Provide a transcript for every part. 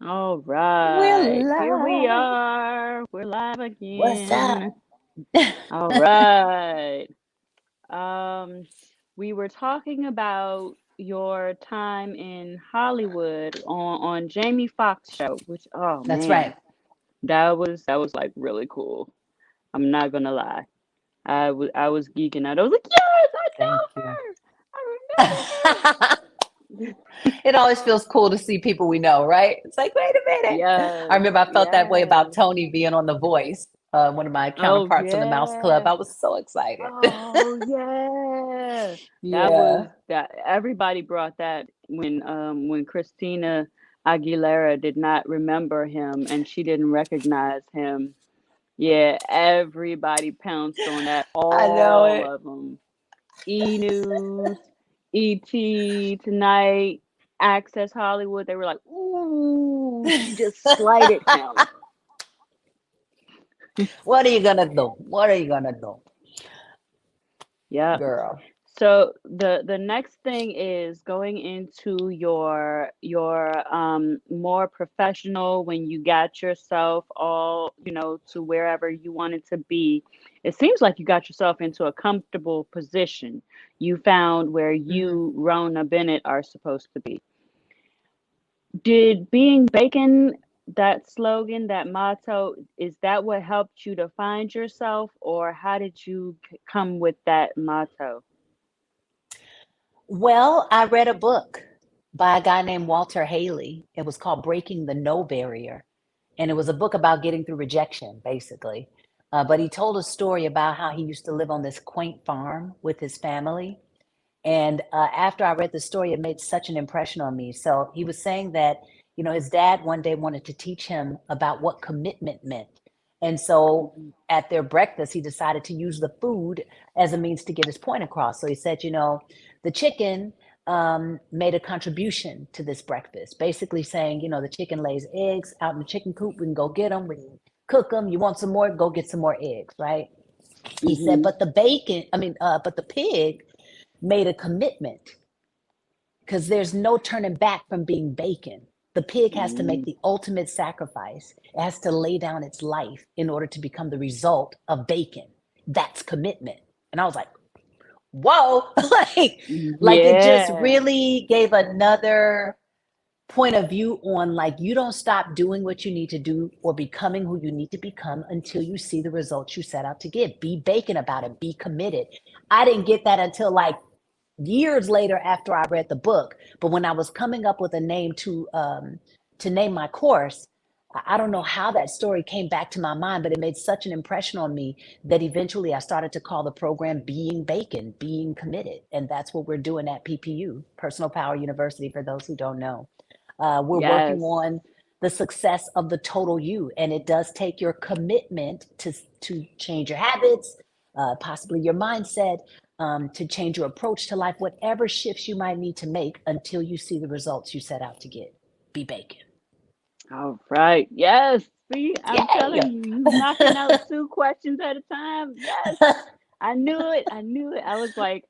All We're right. Here we live. are. We're live What's up? again. All right. Um, we were talking about your time in Hollywood on Jamie Foxx show, which oh That's man, right. that was like really cool. I'm not gonna lie. I was geeking out. I was like, yes, I Thank know you. her. I remember her. It always feels cool to see people we know, right? It's like, wait a minute. I Yes, remember I felt that way about yes. Tony being on The Voice, one of my Oh counterparts on the Mouse Club. yeah. I was so excited. Oh yeah. That was Yeah. that everybody brought that when Christina Aguilera did not remember him and she didn't recognize him. Yeah, everybody pounced on that, I know all it. of them. E News, ET Tonight, Access Hollywood, they were like, "Ooh, she just slighted him." What are you gonna do? What are you gonna do, Yep. girl? So the next thing is going into your more professional when you got yourself all, to wherever you wanted to be. It seems like you got yourself into a comfortable position. You found where Mhm. you, Rhona Bennett, are supposed to be. Did being bacon, that slogan, that motto, is that what helped you to find yourself, or how did you come with that motto? Well, I read a book by a guy named Walter Haley. It was called Breaking the No Barrier. And it was a book about getting through rejection, basically. But he told a story about how he used to live on this quaint farm with his family. And after I read the story, it made such an impression on me. So he was saying that, his dad one day wanted to teach him about what commitment meant. And so Mhm. at their breakfast, he decided to use the food as a means to get his point across. So he said, the chicken made a contribution to this breakfast, basically saying, the chicken lays eggs out in the chicken coop. We can go get them. We can cook them. You want some more? Go get some more eggs, right? He said, Mhm. but the pig made a commitment because there's no turning back from being bacon. The pig has to make Mm. the ultimate sacrifice. It has to lay down its life in order to become the result of bacon. That's commitment. And I was like, whoa, like it just Yeah. really gave another point of view on like you don't stop doing what you need to do or becoming who you need to become until you see the results you set out to get. Be bacon about it, be committed. I didn't get that until like years later after I read the book. But when I was coming up with a name to name my course, I don't know how that story came back to my mind, but it made such an impression on me that eventually I started to call the program Being Bacon, Being Committed. And that's what we're doing at PPU, Personal Power University, for those who don't know. We're working Yes. on the success of the total you, and it does take your commitment to change your habits, possibly your mindset, to change your approach to life, whatever shifts you might need to make until you see the results you set out to get. Be bacon. All right. Yes. See, I'm Yay! telling you, you knocking out two questions at a time. Yes. I knew it. I knew it. I was like,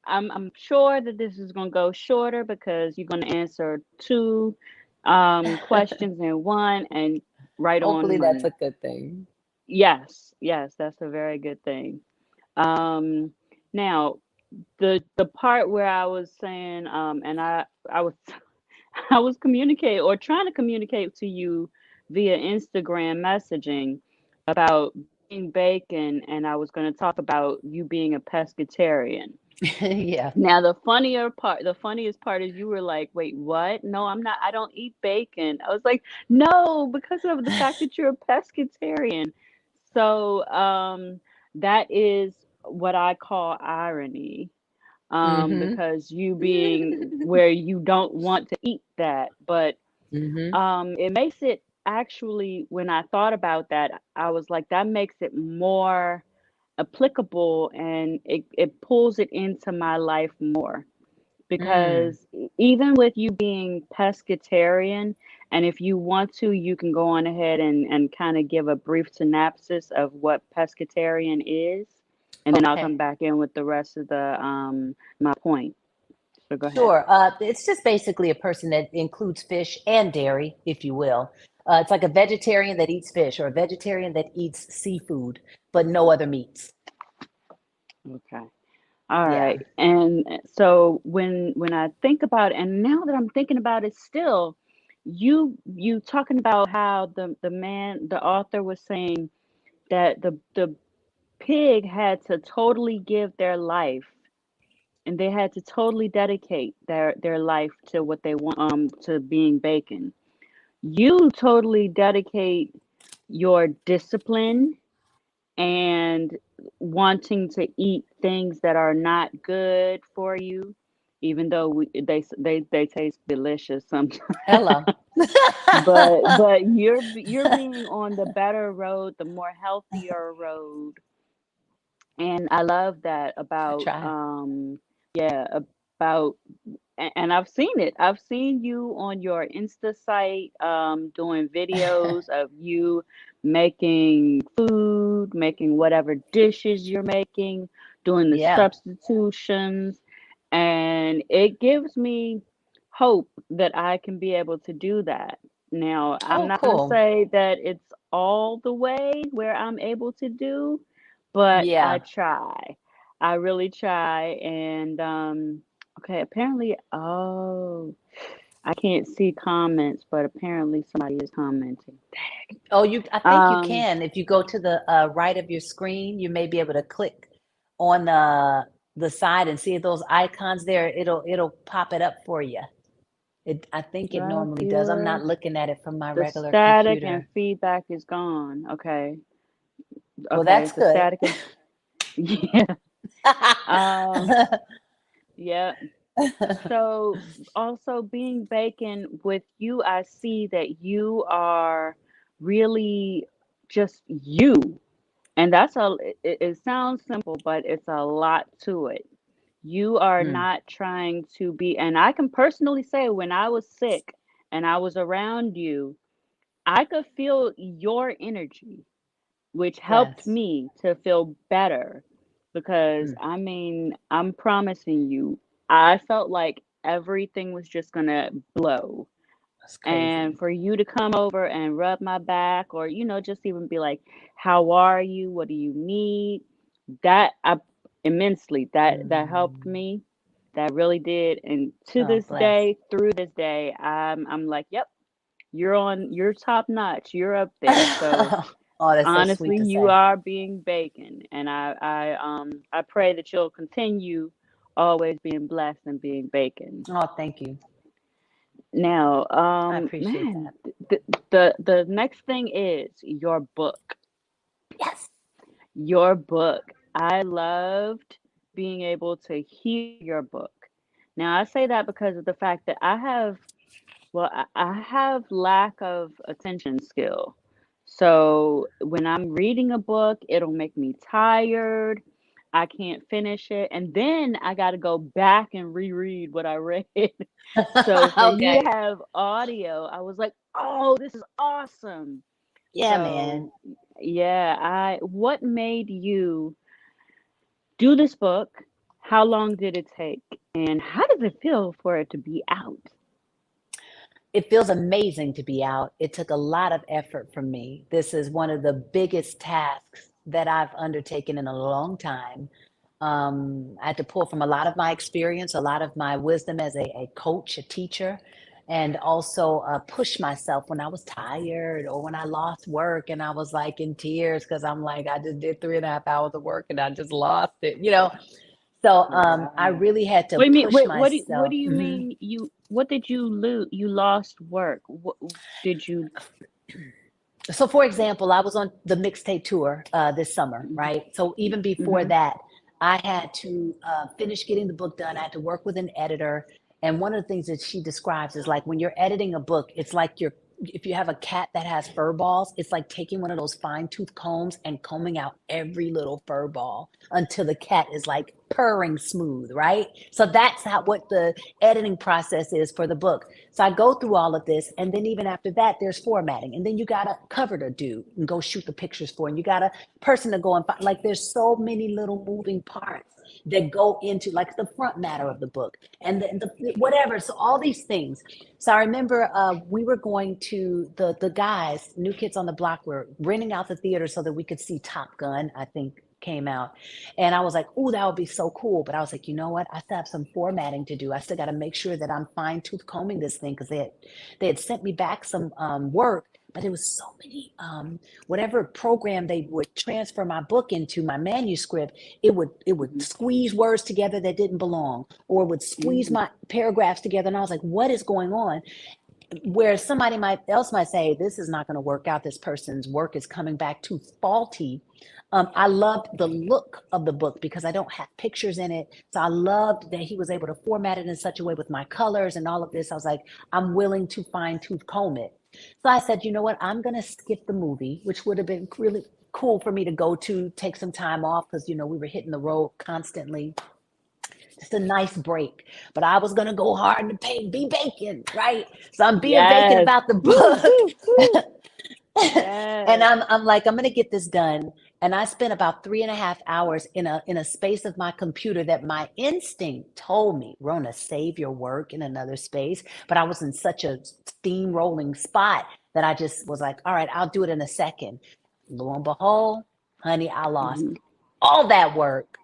I'm sure that this is gonna go shorter because you're gonna answer two questions in one and right on Hopefully, that's money. a good thing. Yes, yes, that's a very good thing. Um Now the part where I was saying, and I was I was communicating or trying to communicate to you via Instagram messaging about being bacon, and I was going to talk about you being a pescatarian. Yeah. Now the funniest part is you were like, "Wait, what? No, I'm not. I don't eat bacon." I was like, "No, because of the fact that you're a pescatarian." So, that is what I call irony, Mm-hmm. because you being where you don't want to eat that, but Mm-hmm. it makes it actually, when I thought about that, I was like, that makes it more applicable and it pulls it into my life more Mm. because even with you being pescatarian, and if you want to, you can go on ahead and kind of give a brief synopsis of what pescatarian is, and then I'll Okay. come back in with the rest of the my point. So go ahead. Sure. It's just basically a person that includes fish and dairy, if you will. It's like a vegetarian that eats fish or a vegetarian that eats seafood, but no other meats. Okay. All Yeah. right. And so when I think about, and now that I'm thinking about it still, you talking about how the author was saying that the pig had to totally give their life, and they had to totally dedicate their life to what they want, to being bacon. You totally dedicate your discipline and wanting to eat things that are not good for you, even though they taste delicious sometimes. Hello. But you're being on the better road, the more healthier road, and I love that I about try. yeah, about, and I've seen it. I've seen you on your Insta site, doing videos of you making food, making whatever dishes you're making, doing the Yeah. substitutions, and it gives me hope that I can be able to do that. Now, I'm Oh, not going to cool. say that it's all the way where I'm able to do, but I Yeah. try. I really try. And okay, apparently, oh, I can't see comments, but apparently somebody is commenting. Oh, I think you Um, can. If you go to the right of your screen, you may be able to click on the side and see those icons there. It'll pop it up for you. I think it Drive normally does. I'm viewer, not looking at it from my the regular static and computer. feedback is gone. Okay, Well, okay, that's the good. static is yeah. Um, yeah. So also being bacon with you, I see that you are really just you. And that's it sounds simple, but it's a lot to it. You are Mm, not trying to be, and I can personally say when I was sick and I was around you, I could feel your energy, which helped yes. me to feel better because Mm, I mean, I'm promising you, I felt like everything was just gonna blow. that's And crazy. for you to come over and rub my back, or just even be like, how are you? What do you need? That I immensely, that helped Mm, me. That really did. And to oh, this bless. day, through this day, I'm like, yep, you're top notch. You're up there. So Oh, that's so sweet honestly, to you say. are being bacon, and I pray that you'll continue always being blessed and being bacon. Oh, thank you. Now, I appreciate man, that. the next thing is your book. Yes. Your book. I loved being able to hear your book. Now, I say that because of the fact that I have lack of attention skill. So when I'm reading a book, it'll make me tired. I can't finish it. And then I got to go back and reread what I read. So for you to Okay. have audio, I was like, oh, this is awesome. Yeah, man. So yeah, what made you do this book? How long did it take? And how does it feel for it to be out? It feels amazing to be out. It took a lot of effort from me. This is one of the biggest tasks that I've undertaken in a long time. I had to pull from a lot of my experience, a lot of my wisdom as a coach, a teacher, and also push myself when I was tired or when I lost work and I was like in tears because I'm like, I just did 3.5 hours of work and I just lost it. So I Right. really had to Wait, me. push Wait. What myself. do you mean? What did you lose? You lost work. What did you? So, for example, I was on the mixtape tour this summer, right? So, even before Mm-hmm. that, I had to finish getting the book done. I had to work with an editor. And one of the things that she describes is like when you're editing a book, it's like if you have a cat that has fur balls, it's like taking one of those fine tooth combs and combing out every little fur ball until the cat is like purring smooth, right? So that's what the editing process is for the book. So I go through all of this, and then even after that, there's formatting, and then you got a cover to do and go shoot the pictures for, and you got a person to go and find. Like there's so many little moving parts. that go into like the front matter of the book and the whatever. So all these things. So I remember we were going to the guys, New Kids on the Block, were renting out the theater so that we could see Top Gun, I think came out. And I was like, oh, that would be so cool. But I was like, you know what? I still have some formatting to do. I still got to make sure that I'm fine tooth combing this thing because they had sent me back some work, but it was so many whatever program they would transfer my book into, my manuscript, it would squeeze words together that didn't belong, or would squeeze Mm-hmm. my paragraphs together. And I was like, what is going on? Where somebody else might say, this is not going to work out, this person's work is coming back too faulty. I loved the look of the book because I don't have pictures in it. So I loved that he was able to format it in such a way with my colors and all of this. I was like, I'm willing to fine tooth comb it. So I said, you know what? I'm going to skip the movie, which would have been really cool for me to go to, take some time off because, we were hitting the road constantly. Just a nice break. But I was gonna go hard and be bacon, right? So I'm being bacon Yes. about the Woo, book. woo, woo. And Yes. I'm like, I'm gonna get this done. And I spent about 3.5 hours in a space of my computer that my instinct told me, Rhona, save your work in another space. But I was in such a steamrolling spot that I just was like, all right, I'll do it in a second. Lo and behold, honey, I lost Mm-hmm. all that work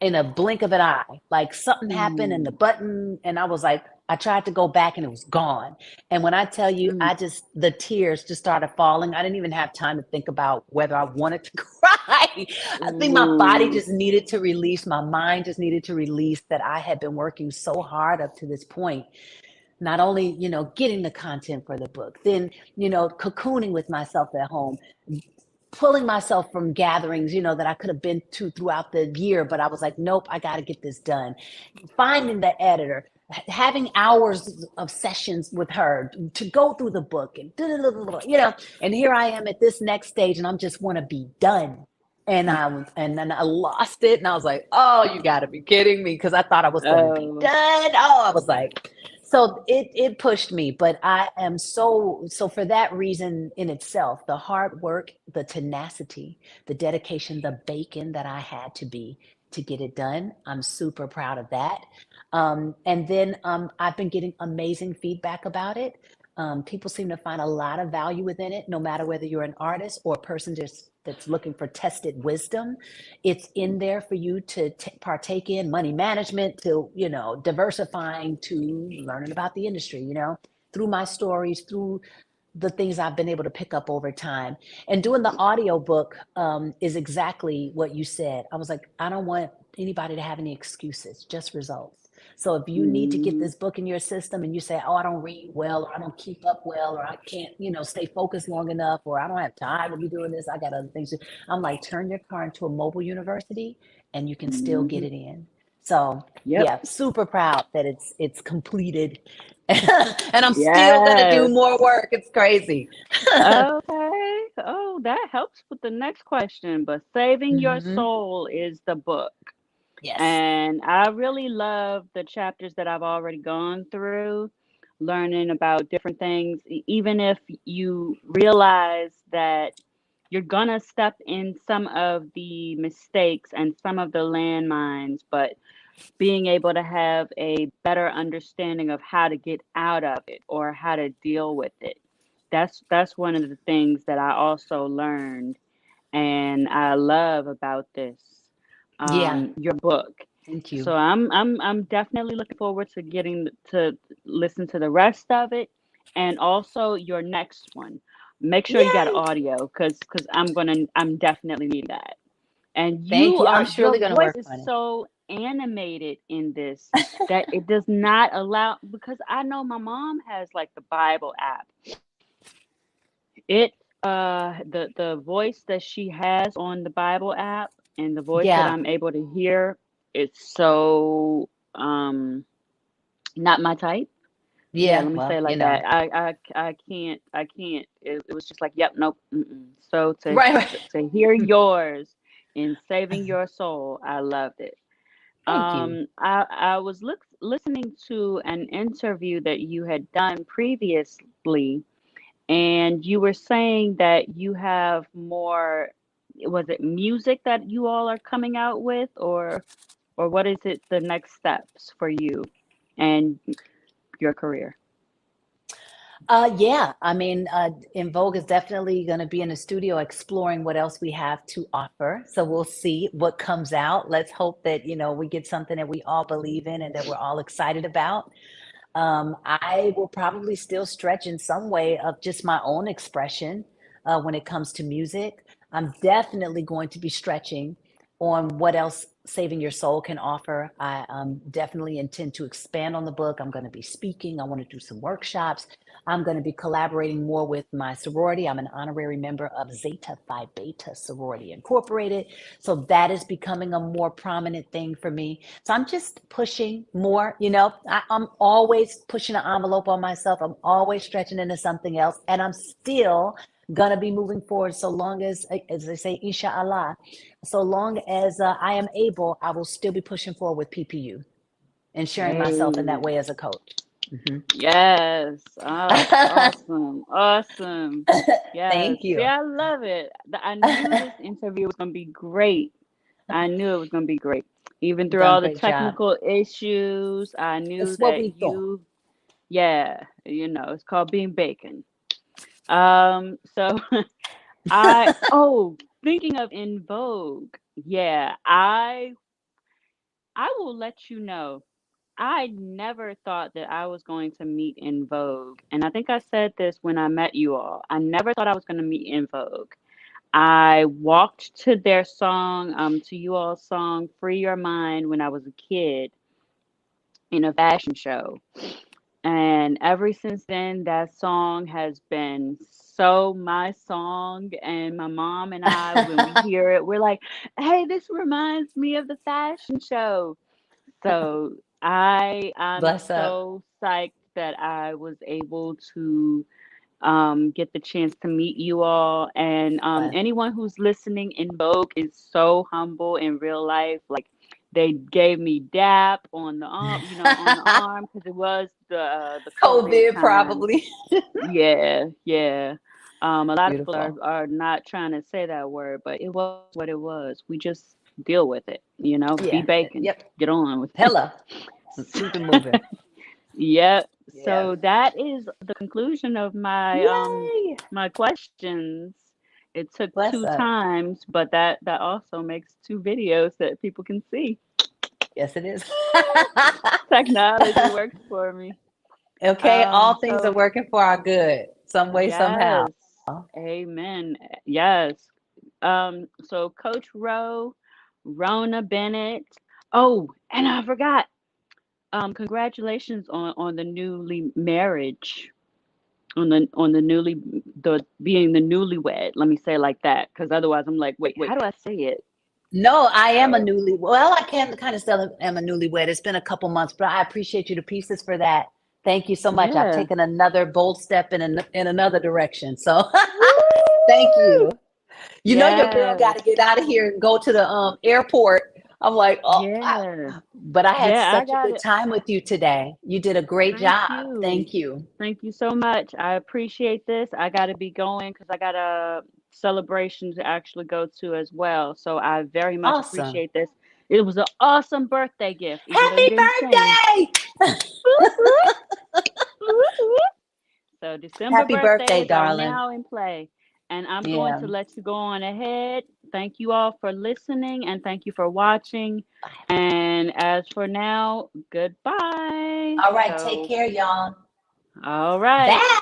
in a blink of an eye. Like something happened and the Mm-hmm. button, and I was like, I tried to go back and it was gone. And when I tell you, the tears just started falling. I didn't even have time to think about whether I wanted to cry. I think my body Ooh. just needed to release. My mind just needed to release that I had been working so hard up to this point, not only getting the content for the book, then cocooning with myself at home, pulling myself from gatherings, that I could have been to throughout the year, but I was like, nope, I got to get this done. Finding the editor, having hours of sessions with her to go through the book, and here I am at this next stage, and I'm just want to be done. And then I lost it, and I was like, "Oh, you got to be kidding me!" Because I thought I was going to be Oh. done. Oh, I was like, so it pushed me, but I am so for that reason in itself, the hard work, the tenacity, the dedication, the bacon that I had to get it done. I'm super proud of that. And then I've been getting amazing feedback about it. People seem to find a lot of value within it, no matter whether you're an artist or a person just that's looking for tested wisdom. It's in there for you to partake in money management, to diversifying, to learning about the industry, through my stories, through the things I've been able to pick up over time. And doing the audio book is exactly what you said. I was like, I don't want anybody to have any excuses, just results. So if you need to get Mm-hmm. this book in your system and you say, oh, I don't read well, or I don't keep up well, or I can't, stay focused long enough, or I don't have time to be doing this, I got other things to. I'm like, turn your car into a mobile university and you can still get Mm-hmm. it in. So Yep. yeah, super proud that it's completed. And I'm still gonna do Yes. more work. It's crazy. Okay. Oh, that helps with the next question. But Saving Your Hmm. Soul is the book. Yes. And I really love the chapters that I've already gone through, learning about different things, even if you realize that you're gonna step in some of the mistakes and some of the landmines, but being able to have a better understanding of how to get out of it or how to deal with it. That's one of the things that I also learned and I love about this Yeah. your book. Thank you. So I'm definitely looking forward to getting to listen to the rest of it and also your next one. Make sure you got Yay. audio cuz I'm definitely need that. And Thank you you. I'm are your surely gonna voice work is on it. so animated in this that it does not allow because I know my mom has like the Bible app. It the voice that she has on the Bible app and the voice that Yeah. I'm able to hear, it's so not my type. Yeah, Yeah. let me say Well, it like that. I can't. It was just like, yep, nope. Mm-mm. So right, right. to hear yours in saving your soul, I loved it. Thank you. I was listening to an interview that you had done previously, and you were saying that you have more, was it music that you all are coming out with, or or what is it the next steps for you and your career? Yeah, I mean, In Vogue is definitely going to be in the studio exploring what else we have to offer. So we'll see what comes out. Let's hope that, we get something that we all believe in and that we're all excited about. I will probably still stretch in some way of just my own expression when it comes to music. I'm definitely going to be stretching on what else Saving Your Soul can offer. I definitely intend to expand on the book. I'm going to be speaking. I want to do some workshops. I'm going to be collaborating more with my sorority. I'm an honorary member of Zeta Phi Beta Sorority Incorporated. So that is becoming a more prominent thing for me. So I'm just pushing more, I'm always pushing an envelope on myself. I'm always stretching into something else. And I'm still gonna be moving forward so long as they say, inshallah, so long as I am able, I will still be pushing forward with PPU and sharing myself in Hey. that way as a coach. Mhm. Yes. Oh, awesome. Awesome. Yes. Thank See, you. I love it. I knew this interview was going to be great. I knew it was going to be great. Even You've through done a all the great job. technical issues, I knew It's what that we thought. yeah, it's called being bacon. So thinking of In Vogue, yeah, I will let you know. I never thought that I was going to meet In Vogue. And I think I said this when I met you all. I never thought I was going to meet In Vogue. I walked to their song, to you all's song, Free Your Mind, when I was a kid in a fashion show. And ever since then, that song has been so my song. And my mom and I, when we hear it, we're like, hey, this reminds me of the fashion show. So I'm Bless up. so psyched that I was able to get the chance to meet you all. And Bless. anyone who's listening, In Vogue is so humble in real life. Like they gave me dap on the arm, on the arm because it was the COVID COVID, time. probably. Yeah, yeah. A lot of people are Beautiful. are not trying to say that word, but it was what it was. We just deal with it. Be Yeah. bacon. Yep. Get on with it. Hella. Keep it moving. Yep. Yeah. So that is the conclusion of Yay. my questions. It took Bless two up. times, but that also makes two videos that people can see. Yes, it is. Technology works for me. Okay, all things are So working for our good, some way, somehow. yes. Amen. Yes. So Coach Rhona Bennett. Oh, and I forgot. Congratulations on the newly marriage. On the being the newlywed. Let me say it like that, because otherwise I'm like, wait, how do I say it? No, I am a Uh, newly, well, I can kind of still am a newlywed. It's been a couple months, but I appreciate you to pieces for that. Thank you so much. I've yeah. taken another bold step in another direction. So thank Woo! you. You know your girl got Yes. to get out of here and go to the airport. I'm like, Yeah. but I had Yeah, I such a got good it. time with you today. You did a great Thank job. you. Thank you. Thank you so much. I appreciate this. I got to be going because I got a celebration to actually go to as well. So I very much Awesome. appreciate this. It was an awesome birthday gift, even though Happy you didn't sing. birthday! So December Happy birthday, birthdays are darling. now in play. And I'm going Yeah. to let you go on ahead. Thank you all for listening and thank you for watching. And as for now, goodbye. All right, take So, care, y'all. all right. Bye.